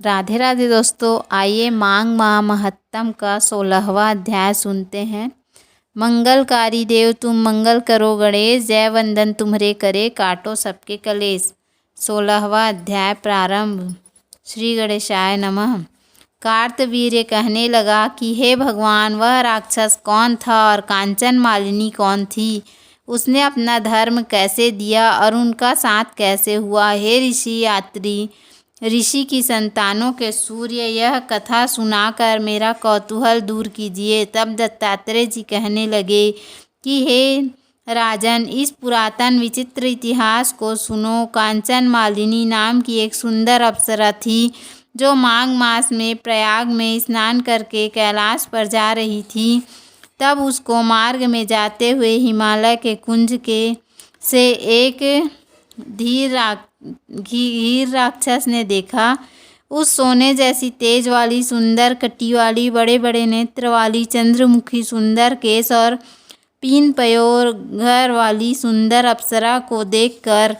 राधे राधे दोस्तों, आइए मांग महामहत्तम का 16वां अध्याय सुनते हैं। मंगलकारी देव तुम मंगल करो गणेश, जय वंदन तुम्हरे करे काटो सबके कलेश। 16वां अध्याय प्रारंभ। श्री गणेशाय नमः। कार्तवीर्य कहने लगा कि हे भगवान, वह राक्षस कौन था और कांचन मालिनी कौन थी? उसने अपना धर्म कैसे दिया और उनका साथ कैसे हुआ? हे ऋषि यात्री, ऋषि की संतानों के सूर्य, यह कथा सुनाकर मेरा कौतूहल दूर कीजिए। तब दत्तात्रेय जी कहने लगे कि हे राजन, इस पुरातन विचित्र इतिहास को सुनो। कांचन मालिनी नाम की एक सुंदर अप्सरा थी जो माघ मास में प्रयाग में स्नान करके कैलाश पर जा रही थी। तब उसको मार्ग में जाते हुए हिमालय के कुंज के से एक धीर राक्षस ने देखा। उस सोने जैसी तेज वाली, सुंदर कटी वाली, बड़े बड़े नेत्र वाली, चंद्रमुखी सुंदर केस और पीन पयोर घर वाली सुंदर अप्सरा को देखकर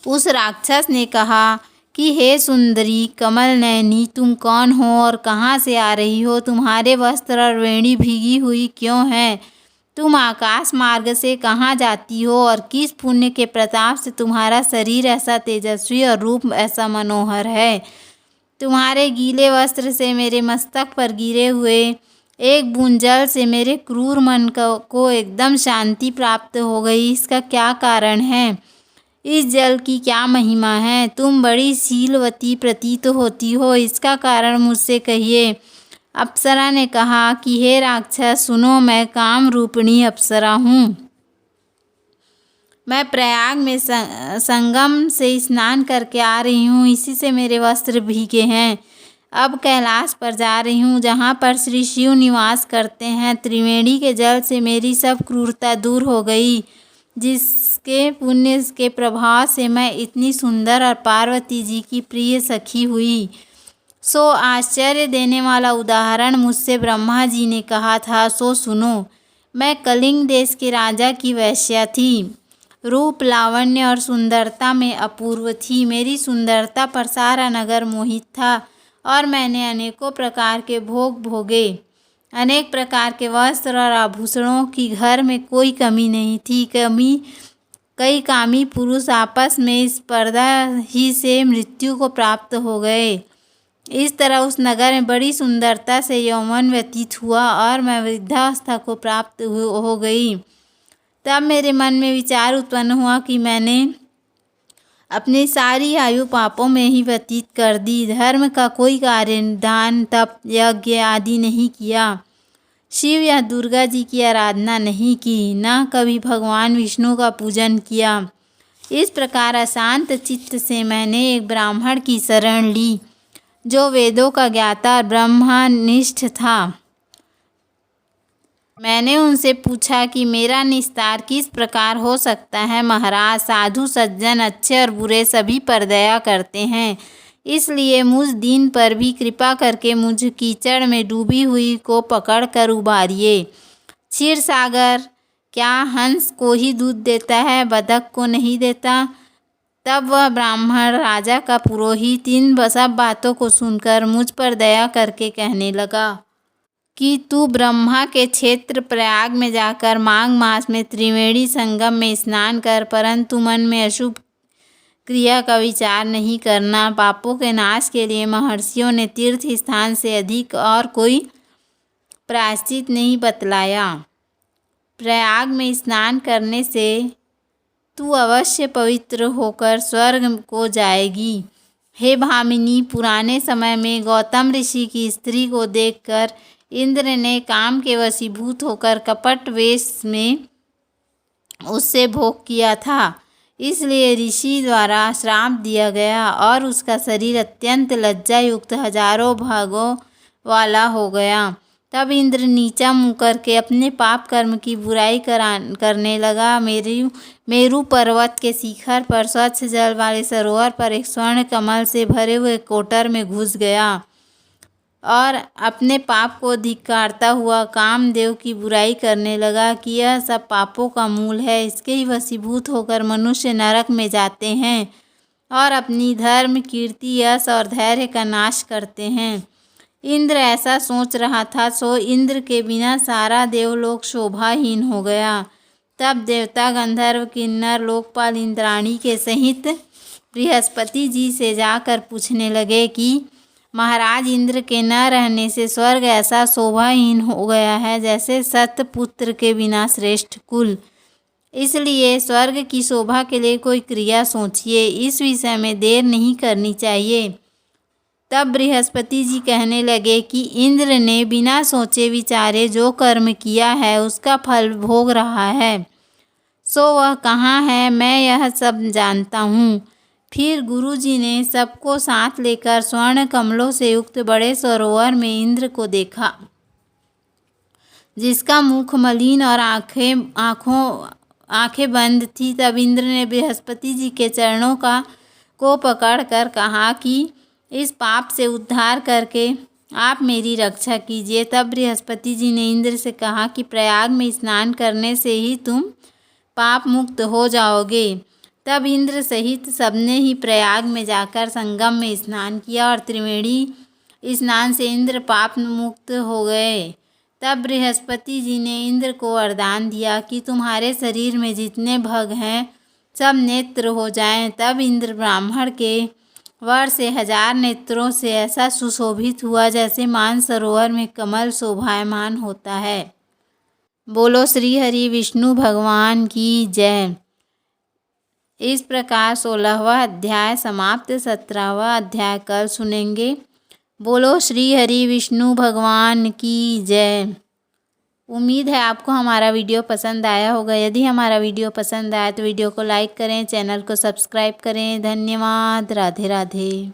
उस राक्षस ने कहा कि हे सुंदरी कमल नयनी, तुम कौन हो और कहाँ से आ रही हो? तुम्हारे वस्त्र और वेणी भीगी हुई क्यों है? तुम आकाश मार्ग से कहाँ जाती हो और किस पुण्य के प्रताप से तुम्हारा शरीर ऐसा तेजस्वी और रूप ऐसा मनोहर है? तुम्हारे गीले वस्त्र से मेरे मस्तक पर गिरे हुए एक बूंद जल से मेरे क्रूर मन को एकदम शांति प्राप्त हो गई। इसका क्या कारण है? इस जल की क्या महिमा है? तुम बड़ी शीलवती प्रतीत होती हो, इसका कारण मुझसे कहिए। अप्सरा ने कहा कि हे राक्षस सुनो, मैं काम रूपिणी अप्सरा हूँ। मैं प्रयाग में संगम से स्नान करके आ रही हूँ, इसी से मेरे वस्त्र भीगे हैं। अब कैलाश पर जा रही हूँ, जहाँ पर श्री शिव निवास करते हैं। त्रिवेणी के जल से मेरी सब क्रूरता दूर हो गई, जिसके पुण्य के प्रभाव से मैं इतनी सुंदर और पार्वती जी की प्रिय सखी हुई। सो आश्चर्य देने वाला उदाहरण मुझसे ब्रह्मा जी ने कहा था, सो सुनो। मैं कलिंग देश के राजा की वैश्या थी। रूप, लावण्य और सुंदरता में अपूर्व थी। मेरी सुंदरता पर सारा नगर मोहित था और मैंने अनेकों प्रकार के भोग भोगे। अनेक प्रकार के वस्त्र और आभूषणों की घर में कोई कमी नहीं थी। कई कामी पुरुष आपस में स्पर्धा ही से मृत्यु को प्राप्त हो गए। इस तरह उस नगर में बड़ी सुंदरता से यौवन व्यतीत हुआ और मैं वृद्धावस्था को प्राप्त हो गई। तब मेरे मन में विचार उत्पन्न हुआ कि मैंने अपनी सारी आयु पापों में ही व्यतीत कर दी। धर्म का कोई कार्य, दान, तप, यज्ञ आदि नहीं किया। शिव या दुर्गा जी की आराधना नहीं की, न कभी भगवान विष्णु का पूजन किया। इस प्रकार अशांत चित्त से मैंने एक ब्राह्मण की शरण ली, जो वेदों का ज्ञाता और ब्रह्मनिष्ठ था। मैंने उनसे पूछा कि मेरा निस्तार किस प्रकार हो सकता है। महाराज, साधु सज्जन अच्छे और बुरे सभी पर दया करते हैं, इसलिए मुझ दीन पर भी कृपा करके मुझ कीचड़ में डूबी हुई को पकड़ कर उबारिए। क्षीर सागर क्या हंस को ही दूध देता है, बतख को नहीं देता? तब वह ब्राह्मण राजा का पुरोहित इन सब बातों को सुनकर मुझ पर दया करके कहने लगा कि तू ब्रह्मा के क्षेत्र प्रयाग में जाकर माघ मास में त्रिवेणी संगम में स्नान कर, परंतु मन में अशुभ क्रिया का विचार नहीं करना। पापों के नाश के लिए महर्षियों ने तीर्थ स्थान से अधिक और कोई प्रायश्चित नहीं बतलाया। प्रयाग में स्नान करने से तू अवश्य पवित्र होकर स्वर्ग को जाएगी। हे भामिनी, पुराने समय में गौतम ऋषि की स्त्री को देखकर इंद्र ने काम के वशीभूत होकर कपट वेश में उससे भोग किया था। इसलिए ऋषि द्वारा श्राप दिया गया और उसका शरीर अत्यंत लज्जा युक्त हजारों भागों वाला हो गया। तब इंद्र नीचा मुँह करके अपने पाप कर्म की बुराई करने लगा। मेरू पर्वत के शिखर पर स्वच्छ जल वाले सरोवर पर एक स्वर्ण कमल से भरे हुए कोटर में घुस गया और अपने पाप को धिक्कारता हुआ कामदेव की बुराई करने लगा कि यह सब पापों का मूल है। इसके ही वशीभूत होकर मनुष्य नरक में जाते हैं और अपनी धर्म, कीर्ति, यश और धैर्य का नाश करते हैं। इंद्र ऐसा सोच रहा था, सो इंद्र के बिना सारा देवलोक शोभाहीन हो गया। तब देवता, गंधर्व, किन्नर, लोकपाल इंद्राणी के सहित बृहस्पति जी से जाकर पूछने लगे कि महाराज, इंद्र के न रहने से स्वर्ग ऐसा शोभाहीन हो गया है जैसे सतपुत्र के बिना श्रेष्ठ कुल। इसलिए स्वर्ग की शोभा के लिए कोई क्रिया सोचिए, इस विषय में देर नहीं करनी चाहिए। तब बृहस्पति जी कहने लगे कि इंद्र ने बिना सोचे विचारे जो कर्म किया है उसका फल भोग रहा है, सो वह कहाँ है, मैं यह सब जानता हूँ। फिर गुरुजी ने सबको साथ लेकर स्वर्ण कमलों से युक्त बड़े सरोवर में इंद्र को देखा, जिसका मुख मलिन और आंखें बंद थी। तब इंद्र ने बृहस्पति जी के चरणों को पकड़कर कहा कि इस पाप से उद्धार करके आप मेरी रक्षा कीजिए। तब बृहस्पति जी ने इंद्र से कहा कि प्रयाग में स्नान करने से ही तुम पाप मुक्त हो जाओगे। तब इंद्र सहित सबने ही प्रयाग में जाकर संगम में स्नान किया और त्रिवेणी स्नान से इंद्र पाप मुक्त हो गए। तब बृहस्पति जी ने इंद्र को वरदान दिया कि तुम्हारे शरीर में जितने भग हैं सब नेत्र हो जाएं। तब इंद्र ब्राह्मण के वर से 1000 नेत्रों से ऐसा सुशोभित हुआ जैसे मानसरोवर में कमल शोभायमान होता है। बोलो श्री हरि विष्णु भगवान की जय। इस प्रकार 16वां अध्याय समाप्त। 17वां अध्याय कल सुनेंगे। बोलो श्री हरि विष्णु भगवान की जय। उम्मीद है आपको हमारा वीडियो पसंद आया होगा। यदि हमारा वीडियो पसंद आया तो वीडियो को लाइक करें, चैनल को सब्सक्राइब करें। धन्यवाद। राधे राधे।